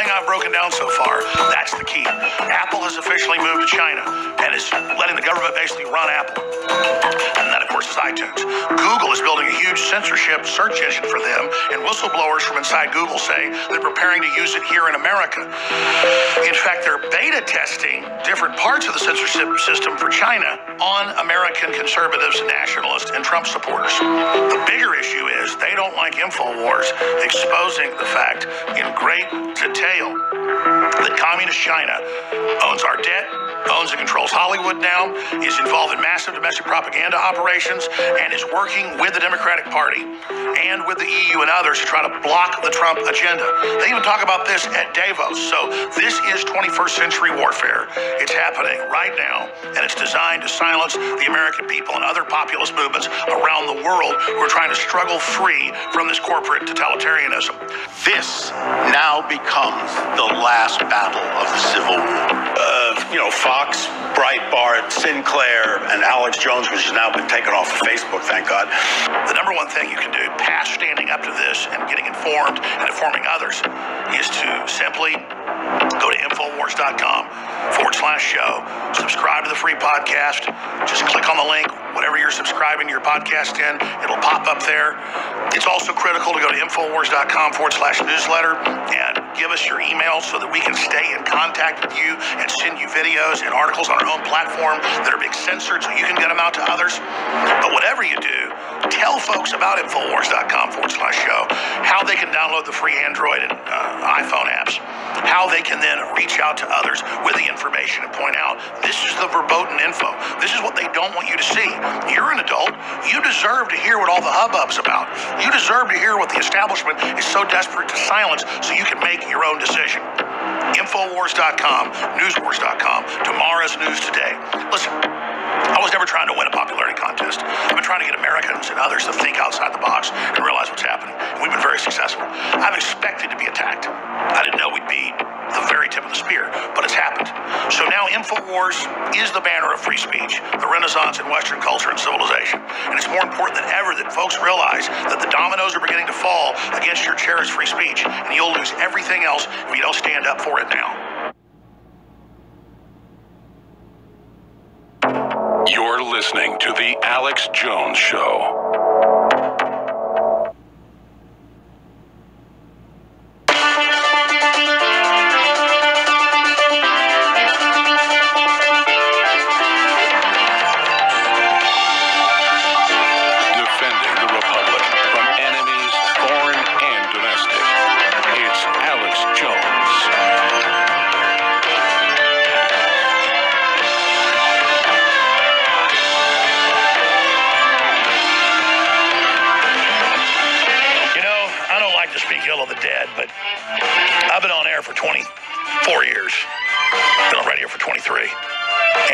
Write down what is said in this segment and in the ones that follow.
thing I've broken down so far, that's the key. Apple has officially moved to China and is letting the government basically run Apple. And that, of course, is iTunes. Google is building a huge censorship search engine for them, and whistleblowers from inside Google say they're preparing to use it here in America. In fact, they're beta testing different parts of the censorship system for China on American conservatives, nationalists, and Trump supporters. The bigger issue is they don't like InfoWars exposing the fact in great detail that communist China owns our debt, owns and controls Hollywood now, is involved in massive domestic propaganda operations, and is working with the Democratic Party and with the EU and others to try to block the Trump agenda. They even talk about this at Davos. So this is 21st century warfare. It's happening right now, and it's designed to silence the American people and other populist movements around the world who are trying to struggle free from this corporate totalitarianism. This now becomes the last battle of the Civil War. Fox, Breitbart, Sinclair, and Alex Jones, which has now been taken off of Facebook, thank God. The number one thing you can do past standing up to this and getting informed and informing others is to simply go to Infowars.com/show, subscribe to the free podcast, just click on the link, whatever you're subscribing your podcast in, it'll pop up there. It's also critical to go to Infowars.com/newsletter and give us your email so that we can stay in contact with you and send you videos and articles on our own platform that are being censored so you can get them out to others. But whatever you do, tell folks about Infowars.com/show, how they can download the free Android and iPhone apps, how they can then reach out to others with the information and point out, this is the verboten info. This is what they don't want you to see. You're an adult. You deserve to hear what all the hubbub's about. You deserve to hear what the establishment is so desperate to silence so you can make your own decision. Infowars.com, Newswars.com, tomorrow's news today. Listen, I was never trying to win a popularity contest. I've been trying to get Americans and others to think outside the box and realize what's happening. And we've been very successful. I've expected to be attacked. I didn't know we'd be the very tip of the spear, but it's happened. So now InfoWars is the banner of free speech, the renaissance in Western culture and civilization. And it's more important than ever that folks realize that the dominoes are beginning to fall against your cherished free speech, and you'll lose everything else if you don't stand up for it now. You're listening to The Alex Jones Show. Defending the Republic from enemies, foreign and domestic. It's Alex Jones. To speak ill of the dead, but I've been on air for 24 years. Been on radio for 23.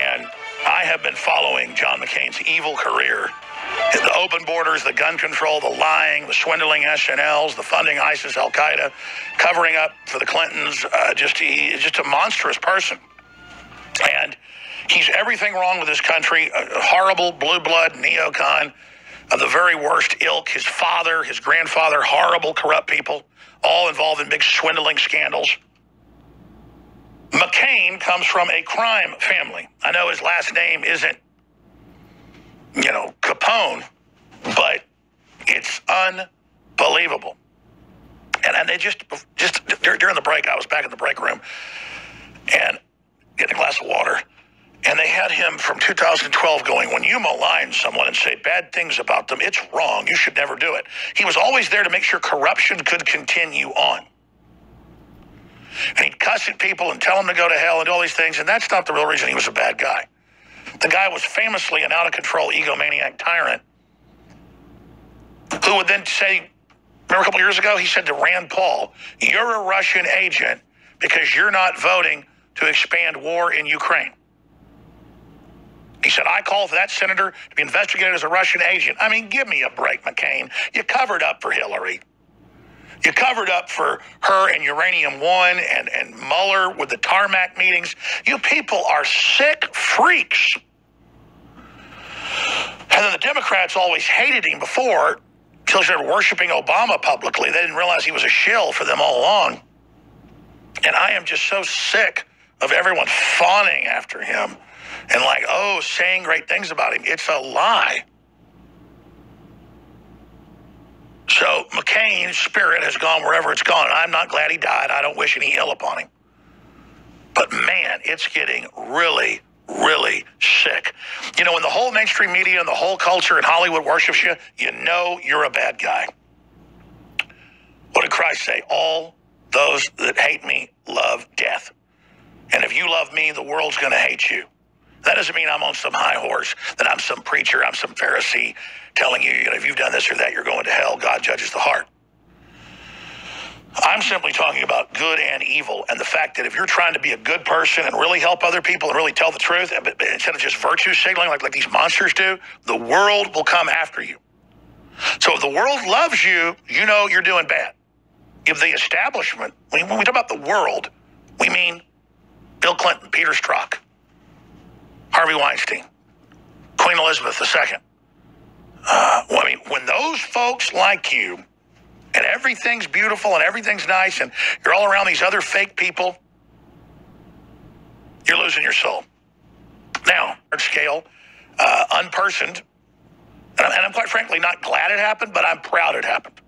And I have been following John McCain's evil career. The open borders, the gun control, the lying, the swindling SNLs, the funding ISIS, Al-Qaeda, covering up for the Clintons. He's just a monstrous person. And he's everything wrong with this country. A horrible blue blood neocon of the very worst ilk. His father, his grandfather, horrible, corrupt people, all involved in big swindling scandals. McCain comes from a crime family. I know his last name isn't, Capone, but it's unbelievable. And they just during the break, I was back in the break room and getting a glass of water. And they had him from 2012 going, when you malign someone and say bad things about them, it's wrong. You should never do it. He was always there to make sure corruption could continue on. And he'd cuss at people and tell them to go to hell and do all these things. And that's not the real reason he was a bad guy. The guy was famously an out-of-control egomaniac tyrant who would then say, remember a couple years ago, he said to Rand Paul, you're a Russian agent because you're not voting to expand war in Ukraine. He said, I call for that senator to be investigated as a Russian agent. I mean, give me a break, McCain. You covered up for Hillary. You covered up for her and Uranium One and Mueller with the tarmac meetings. You people are sick freaks. And then the Democrats always hated him before, until they started worshiping Obama publicly. They didn't realize he was a shill for them all along. And I am just so sick of everyone fawning after him and like, oh, saying great things about him. It's a lie. So McCain's spirit has gone wherever it's gone. I'm not glad he died. I don't wish any ill upon him. But man, it's getting really, really sick. You know, when the whole mainstream media and the whole culture in Hollywood worships you, you know you're a bad guy. What did Christ say? All those that hate me love death. And if you love me, the world's going to hate you. That doesn't mean I'm on some high horse, that I'm some preacher, I'm some Pharisee telling you, if you've done this or that, you're going to hell. God judges the heart. I'm simply talking about good and evil, and the fact that if you're trying to be a good person and really help other people and really tell the truth, instead of just virtue signaling like these monsters do, the world will come after you. So if the world loves you, you know you're doing bad. If the establishment, when we talk about the world, we mean Bill Clinton, Peter Strzok, Harvey Weinstein, Queen Elizabeth II. When those folks like you, and everything's beautiful and everything's nice, and you're all around these other fake people, you're losing your soul. Now, large scale, unpersoned, and I'm quite frankly not glad it happened, but I'm proud it happened.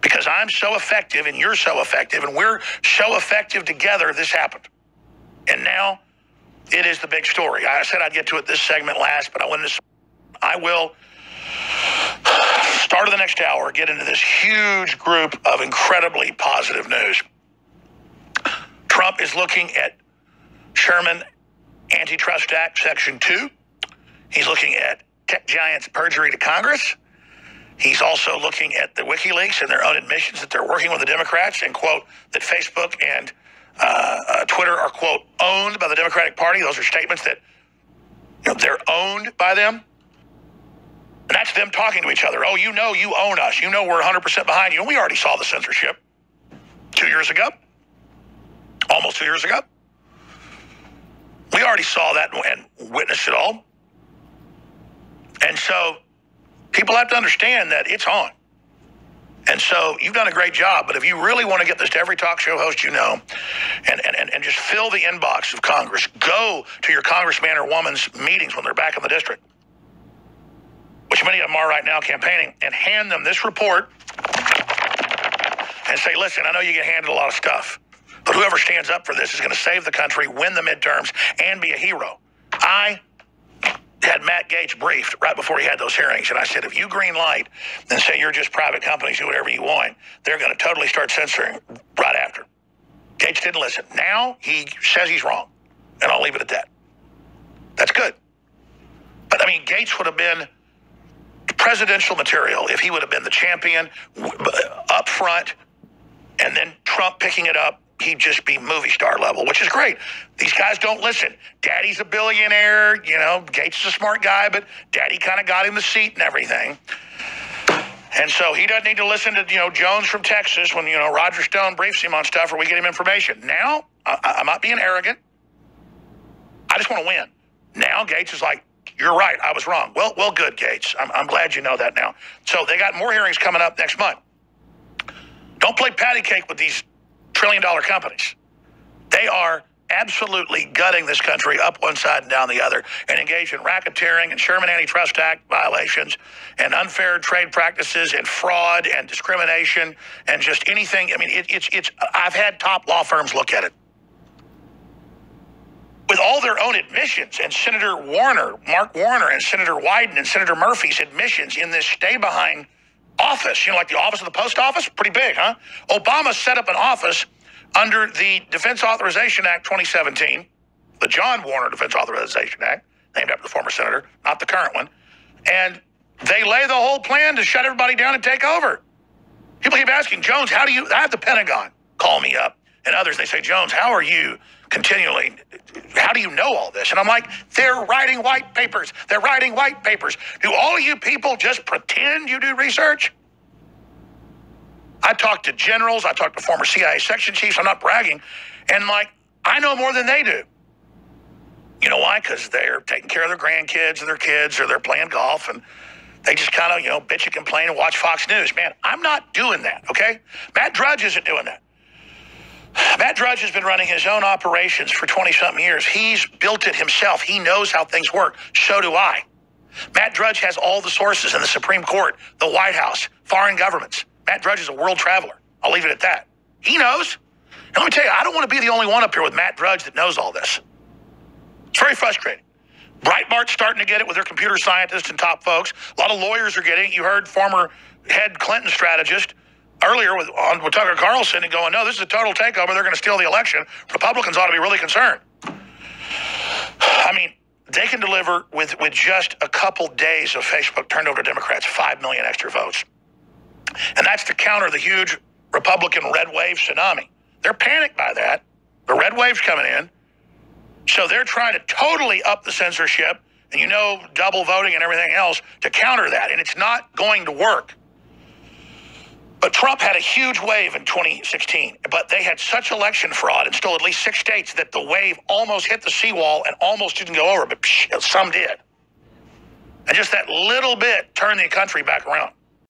Because I'm so effective and you're so effective and we're so effective together, this happened. And now it is the big story. I said I'd get to it this segment last, but I will, start of the next hour, get into this huge group of incredibly positive news. Trump is looking at Sherman Antitrust Act Section 2. He's looking at tech giants' perjury to Congress. He's also looking at the WikiLeaks and their own admissions that they're working with the Democrats and, quote, that Facebook and Twitter are, quote, owned by the Democratic Party. Those are statements that they're owned by them. And that's them talking to each other. Oh, you know you own us. You know we're 100% behind you. And we already saw the censorship 2 years ago. Almost 2 years ago. We already saw that and witnessed it all. And so people have to understand that it's on. And so you've done a great job, but if you really want to get this to every talk show host you know, and just fill the inbox of Congress, go to your congressman or woman's meetings when they're back in the district, which many of them are right now campaigning, and hand them this report and say, listen, I know you get handed a lot of stuff, but whoever stands up for this is going to save the country, win the midterms, and be a hero. I had Matt Gaetz briefed right before he had those hearings, and I said, if you green light and say you're just private companies, do whatever you want, they're going to totally start censoring right after. Gaetz didn't listen. Now he says he's wrong, and I'll leave it at that. That's good. But, Gaetz would have been presidential material if he would have been the champion up front, and then Trump picking it up. He'd just be movie star level, which is great. These guys don't listen. Daddy's a billionaire. Gaetz is a smart guy, but Daddy kind of got him the seat and everything. And so he doesn't need to listen to, Jones from Texas when, Roger Stone briefs him on stuff or we get him information. Now, I'm not being arrogant. I just want to win. Now Gaetz is like, you're right, I was wrong. Well, good, Gaetz. I'm glad you know that now. So they got more hearings coming up next month. Don't play patty cake with these trillion-dollar companies. They are absolutely gutting this country up one side and down the other and engaged in racketeering and Sherman Antitrust Act violations and unfair trade practices and fraud and discrimination and just anything. It's I've had top law firms look at it. With all their own admissions, and Senator Warner, Mark Warner, and Senator Wyden and Senator Murphy's admissions in this stay-behind office, like the office of the post office, pretty big, huh? Obama set up an office under the Defense Authorization Act 2017, the John Warner Defense Authorization Act, named after the former senator, not the current one, and they lay the whole plan to shut everybody down and take over. People keep asking, Jones, I have the Pentagon call me up, and others, they say, Jones, how are you continually, how do you know all this? And I'm like, they're writing white papers. They're writing white papers. Do all of you people just pretend you do research? I talk to generals. I talk to former CIA section chiefs. I'm not bragging. And I know more than they do. You know why? Because they're taking care of their grandkids and their kids, or they're playing golf, and they just kind of, bitch and complain and watch Fox News. Man, I'm not doing that, okay? Matt Drudge isn't doing that. Matt Drudge has been running his own operations for 20-something years. He's built it himself. He knows how things work. So do I. Matt Drudge has all the sources in the Supreme Court, the White House, foreign governments. Matt Drudge is a world traveler. I'll leave it at that. He knows. And let me tell you, I don't want to be the only one up here with Matt Drudge that knows all this. It's very frustrating. Breitbart's starting to get it with their computer scientists and top folks. A lot of lawyers are getting it. You heard former head Clinton strategist earlier with Tucker Carlson and going, no, this is a total takeover. They're going to steal the election. Republicans ought to be really concerned. I mean, they can deliver with just a couple days of Facebook turned over to Democrats 5 million extra votes. And that's to counter the huge Republican red wave tsunami. They're panicked by that. The red wave's coming in. So they're trying to totally up the censorship and, double voting and everything else to counter that. And it's not going to work. But Trump had a huge wave in 2016. But they had such election fraud in still at least 6 states that the wave almost hit the seawall and almost didn't go over. But some did. And just that little bit turned the country back around.